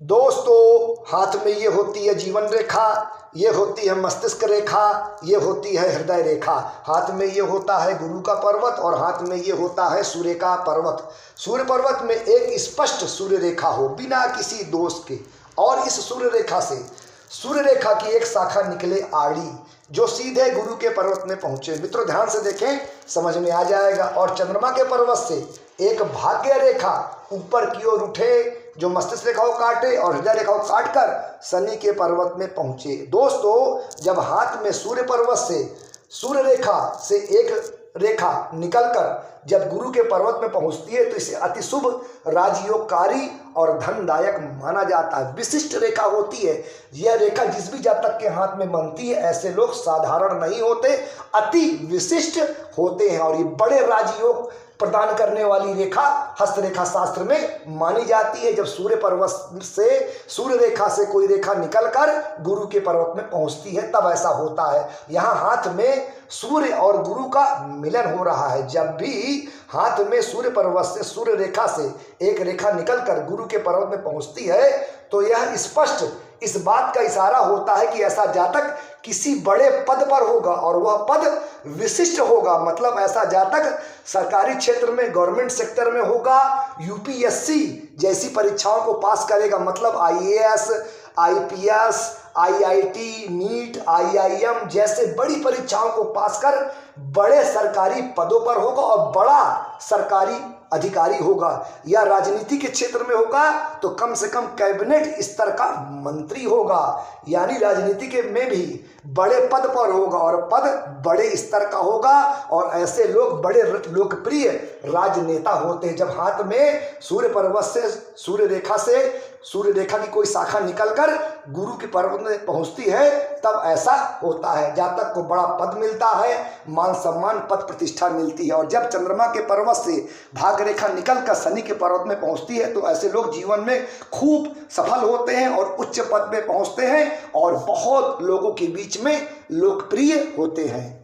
दोस्तों, हाथ में ये होती है जीवन रेखा, ये होती है मस्तिष्क रेखा, ये होती है हृदय रेखा। हाथ में ये होता है गुरु का पर्वत और हाथ में ये होता है सूर्य का पर्वत। सूर्य पर्वत में एक स्पष्ट सूर्य रेखा हो बिना किसी दोष के, और इस सूर्य रेखा से सूर्य रेखा की एक शाखा निकले आड़ी जो सीधे गुरु के पर्वत में पहुंचे। मित्रों, ध्यान से देखें, समझ में आ जाएगा। और चंद्रमा के पर्वत से एक भाग्य रेखा ऊपर की ओर उठे जो मस्तिष्क रेखा को काटे और हृदय रेखा को काटकर शनि के पर्वत में पहुंचे। दोस्तों, जब हाथ में सूर्य पर्वत से सूर्य रेखा से एक रेखा निकलकर जब गुरु के पर्वत में पहुंचती है तो इसे अति शुभ, राजयोगकारी और धनदायक माना जाता है। विशिष्ट रेखा होती है यह रेखा। जिस भी जातक के हाथ में बनती है ऐसे लोग साधारण नहीं होते, अति विशिष्ट होते हैं और ये बड़े राजयोग प्रदान करने वाली रेखा हस्तरेखा शास्त्र में मानी जाती है। जब सूर्य पर्वत से सूर्य रेखा से कोई रेखा निकलकर गुरु के पर्वत में पहुंचती है तब ऐसा होता है। यहाँ हाथ में सूर्य और गुरु का मिलन हो रहा है। जब भी हाथ में सूर्य पर्वत से सूर्य रेखा से एक रेखा निकलकर गुरु के पर्वत में पहुंचती है तो यह स्पष्ट इस बात का इशारा होता है कि ऐसा जातक किसी बड़े पद पर होगा और वह पद विशिष्ट होगा। मतलब ऐसा जातक सरकारी क्षेत्र में, गवर्नमेंट सेक्टर में होगा, यूपीएससी जैसी परीक्षाओं को पास करेगा। मतलब IAS, IPS, IIT, NEET, IIM जैसे बड़ी परीक्षाओं को पास कर बड़े सरकारी पदों पर होगा और बड़ा सरकारी अधिकारी होगा। या राजनीति के क्षेत्र में होगा तो कम से कम कैबिनेट स्तर का मंत्री होगा, यानी राजनीति के में भी बड़े पद पर होगा और पद बड़े स्तर का होगा। और ऐसे लोग बड़े लोकप्रिय राजनेता होते हैं। जब हाथ में सूर्य पर्वत से सूर्य रेखा की कोई शाखा निकलकर गुरु के पर्वत में पहुंचती है तब ऐसा होता है। जातक को बड़ा पद मिलता है, मान सम्मान, पद प्रतिष्ठा मिलती है। और जब चंद्रमा के पर्वत से भाग्य रेखा निकलकर शनि के पर्वत में पहुंचती है तो ऐसे लोग जीवन में खूब सफल होते हैं और उच्च पद में पहुंचते हैं और बहुत लोगों के बीच में लोकप्रिय होते हैं।